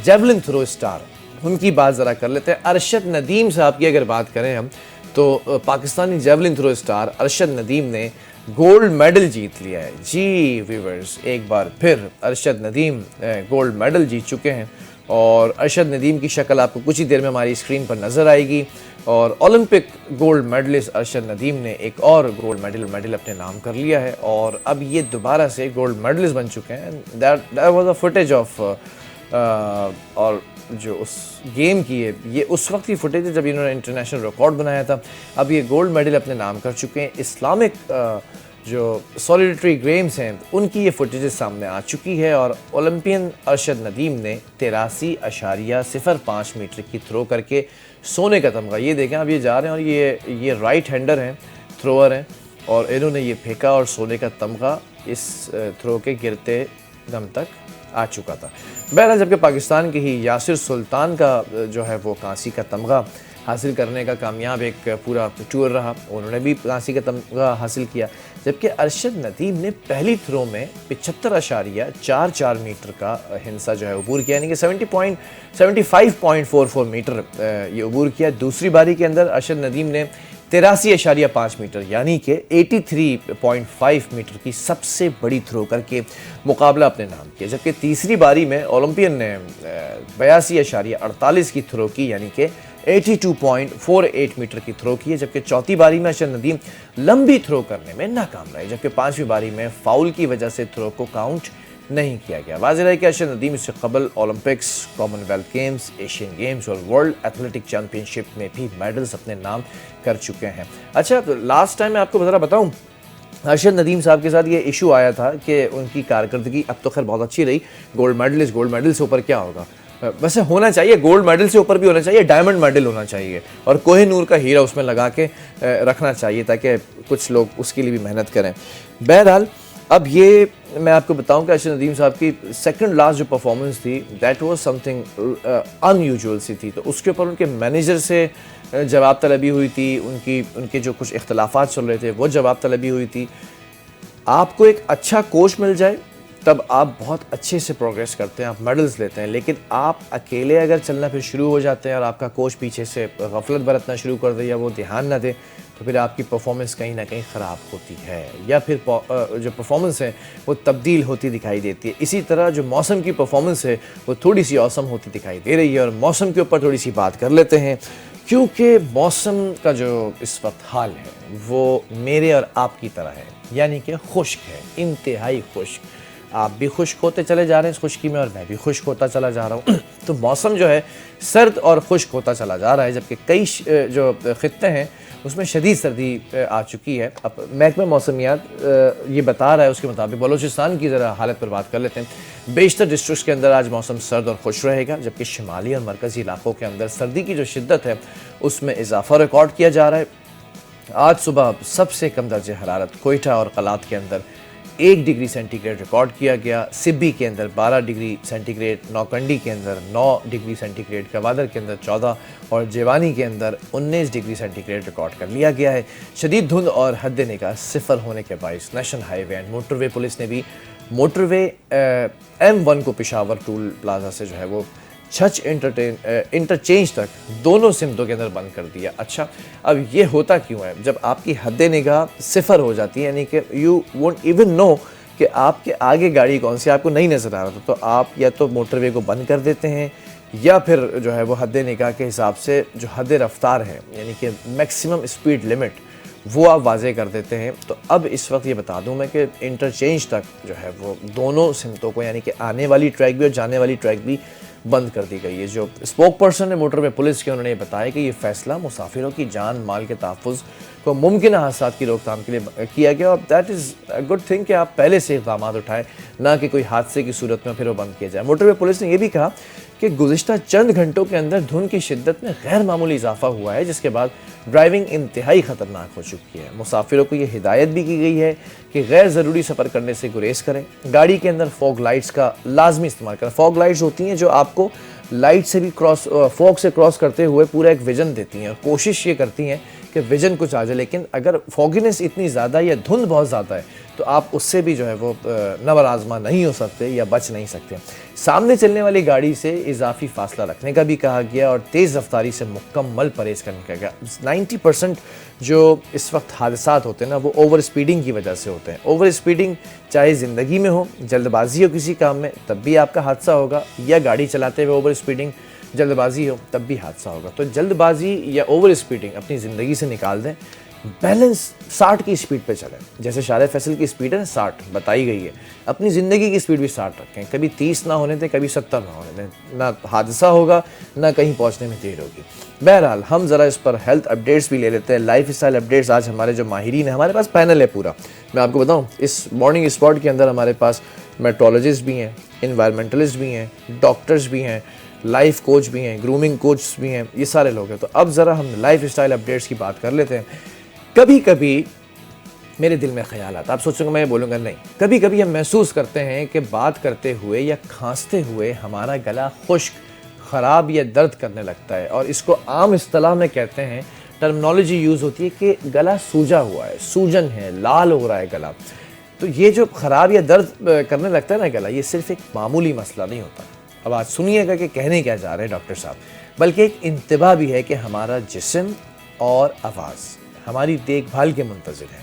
جیولن تھرو اسٹار، ان کی بات ذرا کر لیتے ہیں۔ ارشد ندیم صاحب کی اگر بات کریں ہم تو Pakistani javelin throw star Arshad Nadeem نے گولڈ میڈل جیت لیا ہے۔ جی ویورز، ایک بار پھر ارشد ندیم گولڈ میڈل جیت چکے ہیں، اور ارشد ندیم کی شکل آپ کو کچھ ہی دیر میں ہماری اسکرین پر نظر آئے گی۔ اور Olympic gold medallist Arshad Nadeem نے ایک اور گولڈ میڈل اپنے نام کر لیا ہے، اور اب یہ دوبارہ سے گولڈ میڈلسٹ بن چکے ہیں۔ That was a footage of, اور جو اس گیم کی ہے یہ اس وقت کی فوٹیج ہے جب انہوں نے انٹرنیشنل ریکارڈ بنایا تھا۔ اب یہ گولڈ میڈل اپنے نام کر چکے ہیں۔ اسلامک جو سولیڈیٹری گیمز ہیں ان کی یہ فوٹیجز سامنے آ چکی ہے اور اولمپئن ارشد ندیم نے 83.05 میٹر کی تھرو کر کے سونے کا تمغہ، یہ دیکھیں اب یہ جا رہے ہیں اور یہ رائٹ ہینڈر ہیں، تھروور ہیں، اور انہوں نے یہ پھینکا اور سونے کا تمغہ اس تھرو کے گرتے دم تک آ چکا تھا۔ بہرحال جبکہ پاکستان کے ہی یاسر سلطان کا جو ہے وہ کانسی کا تمغہ حاصل کرنے کا کامیاب ایک پورا ٹور رہا، انہوں نے بھی کانسی کا تمغہ حاصل کیا، جبکہ ارشد ندیم نے پہلی تھرو میں 75.44 میٹر کا ہندسہ جو ہے عبور کیا، یعنی کہ 75.44 میٹر یہ عبور کیا۔ دوسری باری کے اندر ارشد ندیم نے 83.5 میٹر یعنی کہ 83.5 میٹر کی سب سے بڑی تھرو کر کے مقابلہ اپنے نام کیا، جبکہ تیسری باری میں اولمپئن نے 82.48 کی تھرو کی، یعنی کہ 82.48 میٹر کی تھرو کی ہے، جبکہ چوتھی باری میں ارشد ندیم لمبی تھرو کرنے میں ناکام رہے، جبکہ پانچویں باری میں فاؤل کی وجہ سے تھرو کو کاؤنٹ نہیں کیا گیا۔ واضح ہے کہ ارشد ندیم اس سے قبل Olympics, common wealth games, Asian games اور ورلڈ ایتھلیٹک چیمپئن شپ میں بھی میڈلز اپنے نام کر چکے ہیں۔ اچھا، لاسٹ ٹائم میں آپ کو ذرا بتاؤں، ارشد ندیم صاحب کے ساتھ یہ ایشو آیا تھا کہ ان کی کارکردگی اب تو خیر بہت اچھی رہی، گولڈ میڈل سے اوپر کیا ہوگا، ویسے ہونا چاہیے، گولڈ میڈل سے اوپر بھی ہونا چاہیے، ڈائمنڈ میڈل ہونا چاہیے، اور کوہ نور کا ہیرا اس میں لگا کے رکھنا چاہیے تاکہ کچھ لوگ اس کے لیے بھی محنت کریں۔ بہرحال اب یہ میں آپ کو بتاؤں کہ ارشد ندیم صاحب کی سیکنڈ لاسٹ جو پرفارمنس تھی that was something unusual سی تھی، تو اس کے اوپر ان کے مینیجر سے جواب طلبی ہوئی تھی، ان کے جو کچھ اختلافات چل رہے تھے وہ جواب طلبی ہوئی تھی۔ آپ کو ایک اچھا کوچ مل جائے تب آپ بہت اچھے سے پروگریس کرتے ہیں، آپ میڈلز لیتے ہیں، لیکن آپ اکیلے اگر چلنا پھر شروع ہو جاتے ہیں اور آپ کا کوچ پیچھے سے غفلت برتنا شروع کر دے یا وہ دھیان نہ دے تو پھر آپ کی پرفارمنس کہیں نہ کہیں خراب ہوتی ہے، یا پھر جو پرفارمنس ہے وہ تبدیل ہوتی دکھائی دیتی ہے۔ اسی طرح جو موسم کی پرفارمنس ہے وہ تھوڑی سی اوسم ہوتی دکھائی دے رہی ہے، اور موسم کے اوپر تھوڑی سی بات کر لیتے ہیں، کیونکہ موسم کا جو اس وقت حال ہے وہ میرے اور آپ کی طرح ہے، یعنی کہ خشک ہے، انتہائی خشک۔ آپ بھی خشک ہوتے چلے جا رہے ہیں اس خشکی میں، اور میں بھی خشک ہوتا چلا جا رہا ہوں، تو موسم جو ہے سرد اور خشک ہوتا چلا جا رہا ہے، جبکہ کئی جو خطے ہیں اس میں شدید سردی آ چکی ہے۔ اب محکمہ موسمیات یہ بتا رہا ہے، اس کے مطابق بلوچستان کی ذرا حالت پر بات کر لیتے ہیں۔ بیشتر ڈسٹرکٹس کے اندر آج موسم سرد اور خشک رہے گا، جبکہ شمالی اور مرکزی علاقوں کے اندر سردی کی جو شدت ہے اس میں اضافہ ریکارڈ کیا جا رہا ہے۔ آج صبح سب سے کم درجہ حرارت کوئٹہ اور قلات کے اندر 1 ڈگری سینٹی گریڈ ریکارڈ کیا گیا، سبی کے اندر 12 ڈگری سینٹی گریڈ، نوکنڈی کے اندر 9 ڈگری سینٹی گریڈ، کوادر کے اندر 14 اور جیوانی کے اندر 19 ڈگری سینٹی گریڈ ریکارڈ کر لیا گیا ہے۔ شدید دھند اور حد نگاہ 0 ہونے کے باعث national high way and motor way police نے بھی موٹر وے M1 کو پشاور ٹول پلازا سے جو ہے وہ چھچ انٹرچینج تک دونوں سمتوں کے اندر بند کر دیا۔ اچھا، اب یہ ہوتا کیوں ہے؟ جب آپ کی حد نگاہ 0 ہو جاتی ہے، یعنی کہ یو وونٹ ایون نو کہ آپ کے آگے گاڑی کون سی، آپ کو نہیں نظر آ رہا تھا، تو آپ یا تو موٹر وے کو بند کر دیتے ہیں یا پھر جو ہے وہ حد نگاہ کے حساب سے جو حد رفتار ہے یعنی کہ میکسیمم اسپیڈ لمٹ وہ آپ واضح کر دیتے ہیں۔ تو اب اس وقت یہ بتا دوں میں کہ انٹرچینج تک جو ہے وہ دونوں سمتوں کو یعنی کہ آنے والی ٹریک بھی اور جانے والی ٹریک بھی بند کر دی گئی ہے۔ جو اسپوک پرسن ہے موٹر وے پولیس کے، انہوں نے یہ بتایا کہ یہ فیصلہ مسافروں کی جان مال کے تحفظ کو ممکنہ حادثات کی روک تھام کے لیے کیا گیا، اور that is a good thing کہ آپ پہلے سے اقدامات اٹھائیں، نہ کہ کوئی حادثے کی صورت میں پھر وہ بند کیا جائے۔ موٹر وے پولیس نے یہ بھی کہا کہ گزشتہ چند گھنٹوں کے اندر دھند کی شدت میں غیر معمولی اضافہ ہوا ہے، جس کے بعد ڈرائیونگ انتہائی خطرناک ہو چکی ہے۔ مسافروں کو یہ ہدایت بھی کی گئی ہے کہ غیر ضروری سفر کرنے سے گریز کریں، گاڑی کے اندر فوگ لائٹس کا لازمی استعمال کریں۔ فوگ لائٹس ہوتی ہیں جو آپ کو لائٹ سے بھی فوگ سے کراس کرتے ہوئے پورا ایک ویژن دیتی ہیں، اور کوشش یہ کرتی ہیں کہ ویژن کچھ آ جائے، لیکن اگر فوگینس اتنی زیادہ یا دھند بہت زیادہ ہے تو آپ اس سے بھی جو ہے وہ نور آزما نہیں ہو سکتے یا بچ نہیں سکتے۔ سامنے چلنے والی گاڑی سے اضافی فاصلہ رکھنے کا بھی کہا گیا، اور تیز رفتاری سے مکمل پرہیز کرنے کا گیا۔ 90% جو اس وقت حادثات ہوتے ہیں نا وہ اوور اسپیڈنگ کی وجہ سے ہوتے ہیں۔ اوور اسپیڈنگ چاہے زندگی میں ہو، جلد بازی ہو کسی کام میں تب بھی آپ کا حادثہ ہوگا، یا گاڑی چلاتے ہوئے اوور اسپیڈنگ جلد بازی ہو تب بھی حادثہ ہوگا۔ تو جلد بازی یا اوور اسپیڈنگ اپنی زندگی سے نکال دیں، بیلنس 60 کی اسپیڈ پہ چلیں، جیسے شارع فیصل کی اسپیڈ ہے 60 بتائی گئی ہے، اپنی زندگی کی اسپیڈ بھی 60 رکھیں، کبھی 30 نہ ہونے دیں، کبھی 70 نہ ہونے دیں، نہ حادثہ ہوگا نہ کہیں پہنچنے میں دیر ہوگی۔ بہرحال ہم ذرا اس پر ہیلتھ اپڈیٹس بھی لے لیتے ہیں، لائف اسٹائل اپڈیٹس۔ آج ہمارے جو ماہرین ہیں، ہمارے پاس پینل ہے پورا، میں آپ کو بتاؤں اس مارننگ اسپاٹ کے اندر ہمارے پاس میٹرولوجسٹ بھی ہیں, انوائرمنٹلسٹ بھی ہیں, ڈاکٹرز بھی ہیں, لائف کوچ بھی ہیں, گرومنگ کوچ بھی ہیں, یہ سارے لوگ ہیں. تو اب ذرا ہم لائف اسٹائل اپڈیٹس کی بات کر لیتے ہیں. کبھی کبھی میرے دل میں خیال آتا, آپ سوچیں گے میں یہ بولوں گا نہیں, کبھی کبھی ہم محسوس کرتے ہیں کہ بات کرتے ہوئے یا کھانستے ہوئے ہمارا گلا خشک, خراب یا درد کرنے لگتا ہے, اور اس کو عام اصطلاح میں کہتے ہیں, ٹرمنالوجی یوز ہوتی ہے کہ گلا سوجا ہوا ہے, سوجن ہے, لال ہو رہا ہے گلا. تو یہ جو خراب یا درد کرنے لگتا ہے نا گلا, یہ صرف ایک معمولی مسئلہ نہیں ہوتا. اب آج سنیے گا کہ کہنے کیا جا رہے ہیں ڈاکٹر صاحب, بلکہ ایک انتباہ بھی ہے کہ ہمارا جسم اور آواز ہماری دیکھ بھال کے منتظر ہے.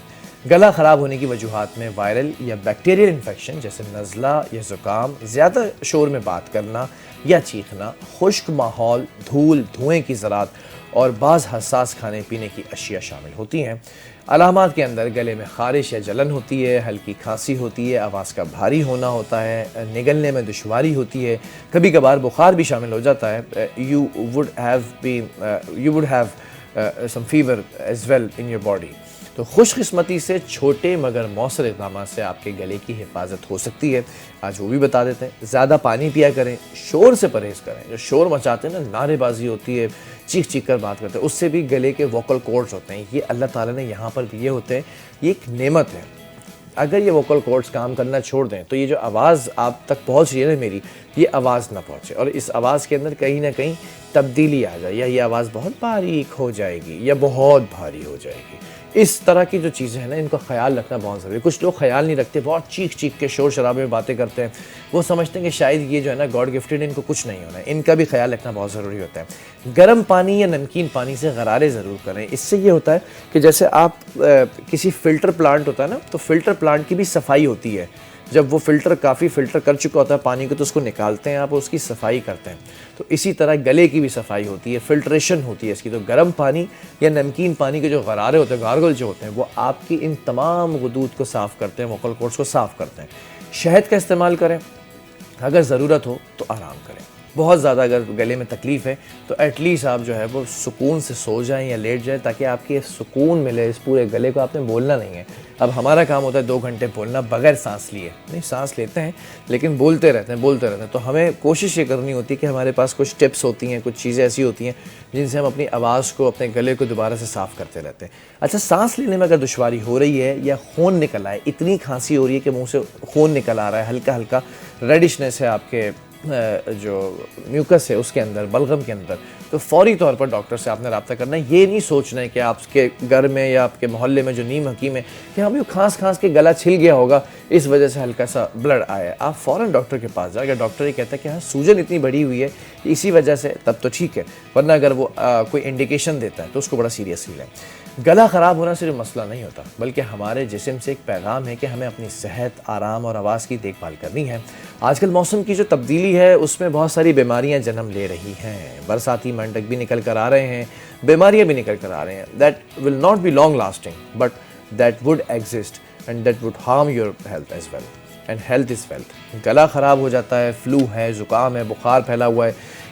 گلا خراب ہونے کی وجوہات میں وائرل یا بیکٹیریل انفیکشن جیسے نزلہ یا زکام, زیادہ شور میں بات کرنا یا چیخنا, خشک ماحول, دھول دھوئیں کی ذرات اور بعض حساس کھانے پینے کی اشیاء شامل ہوتی ہیں. علامات کے اندر گلے میں خارش یا جلن ہوتی ہے, ہلکی کھانسی ہوتی ہے, آواز کا بھاری ہونا ہوتا ہے, نگلنے میں دشواری ہوتی ہے, کبھی کبھار بخار بھی شامل ہو جاتا ہے. You would have some fever as well in your body. تو خوش قسمتی سے چھوٹے مگر مؤثر اقدامات سے آپ کے گلے کی حفاظت ہو سکتی ہے. آج وہ بھی بتا دیتے ہیں. زیادہ پانی پیا کریں, شور سے پرہیز کریں. جو شور مچاتے ہیں نا, نعرے بازی ہوتی ہے, چیخ چیخ کر بات کرتے ہیں, اس سے بھی گلے کے ووکل کورڈز ہوتے ہیں, یہ اللہ تعالیٰ نے یہاں پر دیے ہوتے ہیں, یہ ایک نعمت ہے. اگر یہ ووکل کورڈز کام کرنا چھوڑ دیں تو یہ جو آواز آپ تک پہنچ رہی ہے نا میری, یہ آواز نہ پہنچے اور اس آواز کے اندر کہیں نہ کہیں تبدیلی آ جائے, یا یہ آواز بہت باریک ہو جائے گی یا بہت بھاری ہو جائے گی. اس طرح کی جو چیزیں ہیں نا, ان کا خیال رکھنا بہت ضروری ہے. کچھ لوگ خیال نہیں رکھتے, بہت چیخ چیخ کے شور شرابے میں باتیں کرتے ہیں. وہ سمجھتے ہیں کہ شاید یہ جو ہے نا گاڈ گفٹڈ, ان کو کچھ نہیں ہونا ہے. ان کا بھی خیال رکھنا بہت ضروری ہوتا ہے. گرم پانی یا نمکین پانی سے غرارے ضرور کریں. اس سے یہ ہوتا ہے کہ جیسے آپ کسی فلٹر پلانٹ ہوتا ہے نا, تو فلٹر پلانٹ کی بھی صفائی ہوتی ہے. جب وہ کافی فلٹر کر چکا ہوتا ہے پانی کو, تو اس کو نکالتے ہیں آپ, اس کی صفائی کرتے ہیں. تو اسی طرح گلے کی بھی صفائی ہوتی ہے, فلٹریشن ہوتی ہے اس کی. تو گرم پانی یا نمکین پانی کے جو غرارے ہوتے ہیں, گارگل جو ہوتے ہیں, وہ آپ کی ان تمام غدود کو صاف کرتے ہیں, ووکل کورڈز کو صاف کرتے ہیں. شہد کا استعمال کریں, اگر ضرورت ہو تو آرام کریں. بہت زیادہ اگر گلے میں تکلیف ہے تو ایٹ لیسٹ آپ جو ہے وہ سکون سے سو جائیں یا لیٹ جائیں, تاکہ آپ کے سکون ملے. اس پورے گلے کو آپ نے بولنا نہیں ہے. اب ہمارا کام ہوتا ہے 2 گھنٹے بولنا بغیر سانس لیے, نہیں سانس لیتے ہیں لیکن بولتے رہتے ہیں. تو ہمیں کوشش یہ کرنی ہوتی ہے کہ ہمارے پاس کچھ ٹپس ہوتی ہیں, کچھ چیزیں ایسی ہوتی ہیں جن سے ہم اپنی آواز کو, اپنے گلے کو دوبارہ سے صاف کرتے رہتے ہیں. اچھا, سانس لینے میں اگر دشواری ہو رہی ہے یا خون نکل آئے, اتنی کھانسی ہو رہی ہے کہ منہ سے خون نکل آ رہا ہے, ہلکا ہلکا ریڈشنس ہے آپ کے جو میوکس ہے اس کے اندر, بلغم کے اندر, تو فوری طور پر ڈاکٹر سے آپ نے رابطہ کرنا ہے. یہ نہیں سوچنا ہے کہ آپ کے گھر میں یا آپ کے محلے میں جو نیم حکیم ہے کہ ہم کھانس کے گلا چھل گیا ہوگا, اس وجہ سے ہلکا سا بلڈ آیا ہے. آپ فوراً ڈاکٹر کے پاس جائیں. اگر ڈاکٹر یہ کہتا ہے کہ ہاں سوجن اتنی بڑی ہوئی ہے اسی وجہ سے, تب تو ٹھیک ہے, ورنہ اگر وہ کوئی انڈیکیشن دیتا ہے تو اس کو بڑا سیریسلی لیں. گلا خراب ہونا صرف مسئلہ نہیں ہوتا, بلکہ ہمارے جسم سے ایک پیغام ہے کہ ہمیں اپنی صحت, آرام اور آواز کی دیکھ بھال کرنی ہے. آج کل موسم کی جو تبدیلی ہے اس میں بہت ساری بیماریاں جنم لے رہی ہیں. برساتی منڈک بھی نکل کر آ رہے ہیں, بیماریاں بھی نکل کر آ رہے ہیں. That will not be long lasting, but that would exist and that would harm your health as well, and health is wealth. گلا خراب ہو جاتا ہے, فلو ہے, زکام ہے, بخار پھیلا ہوا ہے,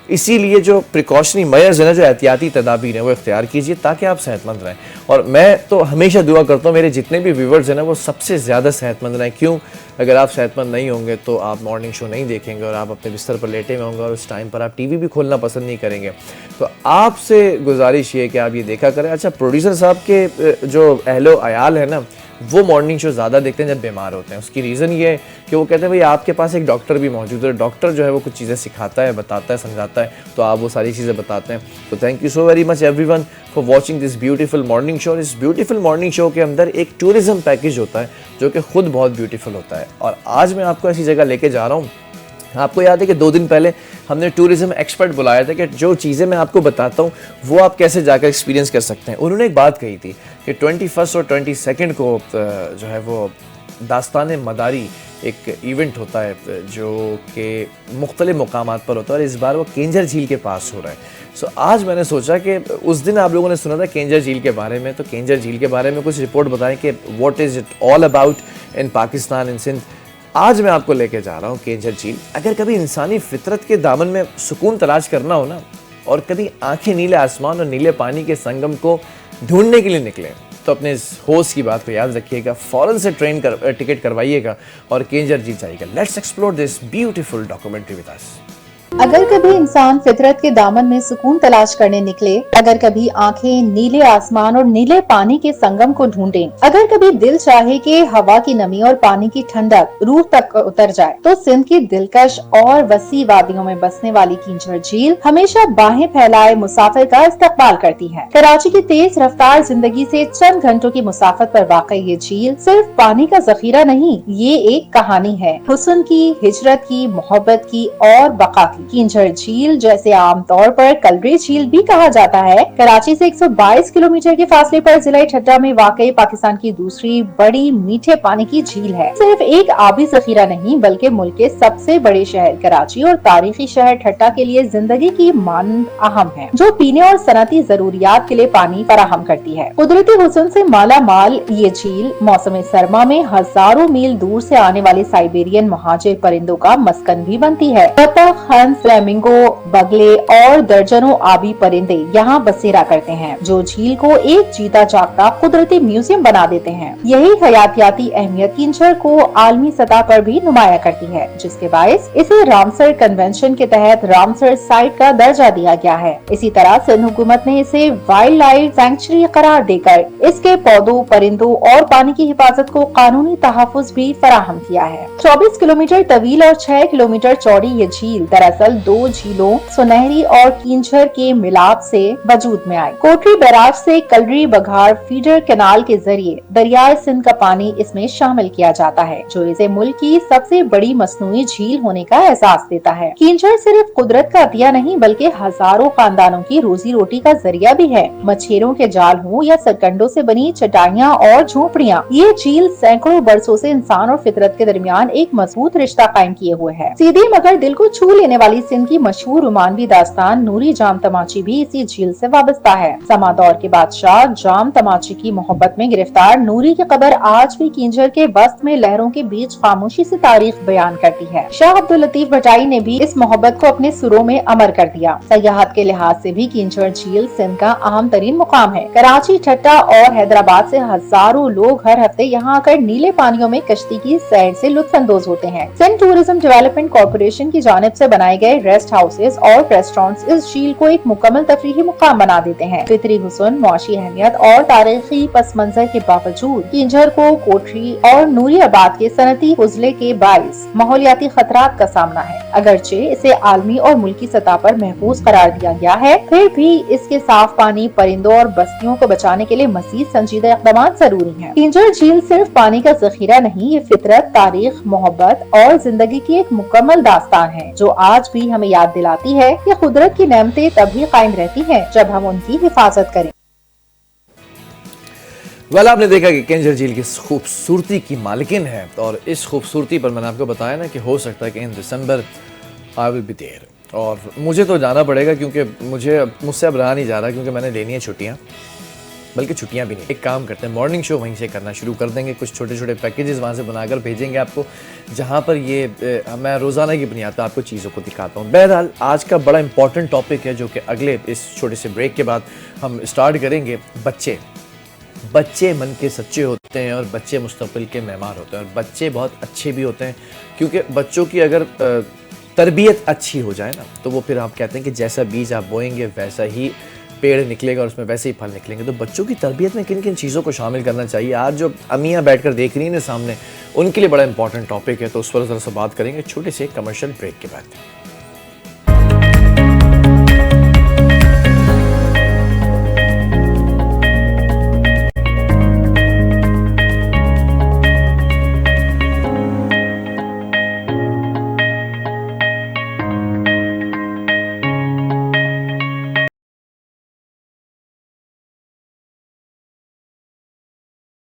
اسی لیے جو پریکاشنی میئرز ہیں, جو احتیاطی تدابیر ہیں, وہ اختیار کیجئے تاکہ آپ صحت مند رہیں. اور میں تو ہمیشہ دعا کرتا ہوں میرے جتنے بھی ویورز ہیں نا, وہ سب سے زیادہ صحت مند رہیں. کیوں؟ اگر آپ صحت مند نہیں ہوں گے تو آپ مارننگ شو نہیں دیکھیں گے, اور آپ اپنے بستر پر لیٹے ہوئے ہوں گے, اور اس ٹائم پر آپ ٹی وی بھی کھولنا پسند نہیں کریں گے. تو آپ سے گزارش یہ ہے کہ آپ یہ دیکھا کریں. اچھا, پروڈیوسر صاحب کے جو اہل و عیال ہیں نا, وہ مارننگ شو زیادہ دیکھتے ہیں جب بیمار ہوتے ہیں. اس کی ریزن یہ ہے کہ وہ کہتے ہیں بھائی آپ کے پاس ایک ڈاکٹر بھی موجود ہے, ڈاکٹر جو ہے وہ کچھ چیزیں سکھاتا ہے, بتاتا ہے, سمجھاتا ہے, تو آپ وہ ساری چیزیں بتاتے ہیں. تو thank you so very much everyone for watching this beautiful morning show. اس بیوٹیفل مارننگ شو کے اندر ایک ٹورزم پیکیج ہوتا ہے جو کہ خود بہت بیوٹیفل ہوتا ہے, اور آج میں آپ کو ایسی جگہ لے کے جا رہا ہوں. آپ کو یاد ہے کہ 2 دن پہلے ہم نے ٹورزم ایکسپرٹ بلایا تھا کہ جو چیزیں میں آپ کو بتاتا ہوں وہ آپ کیسے جا کر ایکسپیرینس کر سکتے ہیں. انہوں نے ایک بات کہی تھی کہ 21 اور 22 کو جو ہے وہ داستان مداری ایک ایونٹ ہوتا ہے جو کہ مختلف مقامات پر ہوتا ہے, اور اس بار وہ کینجر جھیل کے پاس ہو رہا ہے. آج میں نے سوچا کہ اس دن آپ لوگوں نے سنا تھا کینجر جھیل کے بارے میں, تو کینجر جھیل کے بارے میں کچھ رپورٹ بتائیں کہ what is it all about in Pakistan, in Sindh. آج میں آپ کو لے کے جا رہا ہوں کینجر جھیل. اگر کبھی انسانی فطرت کے دامن میں سکون تلاش کرنا ہو نا, اور کبھی آنکھیں نیلے آسمان اور نیلے پانی کے سنگم کو ڈھونڈنے کے لیے نکلیں, تو تو اپنے اس ہوسٹ کی بات کو یاد رکھیے گا, فوراً سے ٹکٹ کروائیے گا اور کینجر جیل جائیے گا. Let's explore this beautiful documentary with us. اگر کبھی انسان فطرت کے دامن میں سکون تلاش کرنے نکلے, اگر کبھی آنکھیں نیلے آسمان اور نیلے پانی کے سنگم کو ڈھونڈیں, اگر کبھی دل چاہے کہ ہوا کی نمی اور پانی کی ٹھنڈک روح تک اتر جائے, تو سندھ کی دلکش اور وسیع وادیوں میں بسنے والی کینجھر جھیل ہمیشہ باہیں پھیلائے مسافر کا استقبال کرتی ہے. کراچی کی تیز رفتار زندگی سے چند گھنٹوں کی مسافت پر واقع یہ جھیل صرف پانی کا ذخیرہ نہیں, یہ ایک کہانی ہے حسن کی, ہجرت کی, محبت کی اور بقا کی. کینجھر جھیل, جیسے عام طور پر کلری جھیل بھی کہا جاتا ہے, کراچی سے 122 کلومیٹر کے فاصلے پر ضلع ٹھٹہ میں واقع پاکستان کی دوسری بڑی میٹھے پانی کی جھیل ہے. صرف ایک آبی ذخیرہ نہیں بلکہ ملک کے سب سے بڑے شہر کراچی اور تاریخی شہر ٹھٹہ کے لیے زندگی کی مانند اہم ہے, جو پینے اور صنعتی ضروریات کے لیے پانی فراہم کرتی ہے. قدرتی حسن سے مالا مال یہ جھیل موسم سرما میں ہزاروں میل دور سے آنے والے سائبیرین مہاجر پرندوں کا مسکن بھی بنتی ہے. بطخ, ہنس, فلیمنگو, بگلے اور درجنوں آبی پرندے یہاں بسیرا کرتے ہیں, جو جھیل کو ایک جیتا جاگتا قدرتی میوزیم بنا دیتے ہیں. یہی حیاتیاتی اہمیت کینجھر کو عالمی سطح پر بھی نمایاں کرتی ہے, جس کے باعث اسے رامسر کنونشن کے تحت رامسر سائٹ کا درجہ دیا گیا ہے. اسی طرح سندھ حکومت نے اسے وائلڈ لائف سینکچری قرار دے کر اس کے پودوں, پرندوں اور پانی کی حفاظت کو قانونی تحفظ بھی فراہم کیا ہے. 24 کلومیٹر طویل اور 6 کلومیٹر چوڑی یہ جھیل دراصل دو جھیلوں سنہری اور کینجھر کے ملاپ سے وجود میں آئی. کوٹری بیراج سے کلری بگھار فیڈر کینال کے ذریعے دریائے سندھ کا پانی اس میں شامل کیا جاتا ہے, جو اسے ملک کی سب سے بڑی مصنوعی جھیل ہونے کا احساس دیتا ہے. کینجھر صرف قدرت کا عطیہ نہیں بلکہ ہزاروں خاندانوں کی روزی روٹی کا ذریعہ بھی ہے. مچھیروں کے جال ہوں یا سرکنڈوں سے بنی چٹائیاں اور جھونپڑیاں, یہ جھیل سینکڑوں برسوں سے انسان اور فطرت کے درمیان ایک مضبوط رشتہ قائم کیے ہوئے ہے. سیدھی مگر دل کو چھو لینے والی سندھ کی مشہور رومانوی داستان نوری جام تماچی بھی اسی جھیل سے وابستہ ہے. سما دور کے بادشاہ جام تماچی کی محبت میں گرفتار نوری کی قبر آج بھی کینجھر کے وسط میں لہروں کے بیچ خاموشی سے تاریخ بیان کرتی ہے. شاہ عبداللطیف بھٹائی نے بھی اس محبت کو اپنے سروں میں امر کر دیا. سیاحت کے لحاظ سے بھی کینجھر جھیل سندھ کا اہم ترین مقام ہے. کراچی, ٹھٹہ اور حیدرآباد سے ہزاروں لوگ ہر ہفتے یہاں آ کر نیلے پانیوں میں کشتی کی سیر سے لطف اندوز ہوتے ہیں. سندھ ٹورزم ڈیولپمنٹ کارپوریشن کی جانب سے بنائے گئے ریسٹ ہاؤسز اور ریسٹورینٹس اس جھیل کو ایک مکمل تفریحی مقام بنا دیتے ہیں. فطری حسن, معاشی اہمیت اور تاریخی پس منظر کے باوجود کینجھر کو کوٹری اور نوری آباد کے صنعتی عضلے کے باعث ماحولیاتی خطرات کا سامنا ہے. اگرچہ اسے عالمی اور ملکی سطح پر محفوظ قرار دیا گیا ہے, پھر بھی اس کے صاف پانی, پرندوں اور بستیوں کو بچانے کے لیے مزید سنجیدہ اقدامات ضروری ہیں. کینجھر جھیل صرف پانی کا ذخیرہ نہیں, یہ فطرت, تاریخ, محبت اور زندگی کی ایک مکمل داستان ہے, جو آج بھی ہمیں یاد دلاتی ہے کہ قدرت کی نعمتیں تبھی قائم رہتی ہیں جب ہم ان کی حفاظت کریں. آپ نے دیکھا کہ کینجھر جھیل کی خوبصورتی کی مالکن ہے, اور اس خوبصورتی پر میں نے آپ کو بتایا نا کہ ہو سکتا ہے کہ ان دسمبر آئی ول بی دیر, اور مجھے تو جانا پڑے گا کیونکہ مجھ سے اب رہا نہیں جا رہا, کیونکہ میں نے لینی ہے چھٹیاں, بلکہ چھٹیاں بھی نہیں. ایک کام کرتے ہیں, مارننگ شو وہیں سے کرنا شروع کر دیں گے, کچھ چھوٹے چھوٹے پیکیجز وہاں سے بنا کر بھیجیں گے آپ کو, جہاں پر یہ میں روزانہ کی بنیاد پر آپ کو چیزوں کو دکھاتا ہوں. بہرحال آج کا بڑا امپورٹنٹ ٹاپک ہے جو کہ اگلے اس چھوٹے سے بریک کے بعد ہم اسٹارٹ کریں گے. بچے من کے سچے ہوتے ہیں اور بچے مستقبل کے معمار ہوتے ہیں, اور بچے بہت اچھے بھی ہوتے ہیں, کیونکہ بچوں کی اگر تربیت اچھی ہو جائے نا تو وہ پھر آپ کہتے ہیں کہ جیسا بیج آپ بوئیں گے ویسا ہی پیڑ نکلے گا اور اس میں ویسے ہی پھل نکلیں گے. تو بچوں کی تربیت میں کن کن چیزوں کو شامل کرنا چاہیے, آج جو امیاں بیٹھ کر دیکھ رہی ہیں سامنے, ان کے لیے بڑا امپورٹنٹ ٹاپک ہے, تو اس پر ذرا سا بات کریں گے چھوٹے سے کمرشل بریک کے بعد.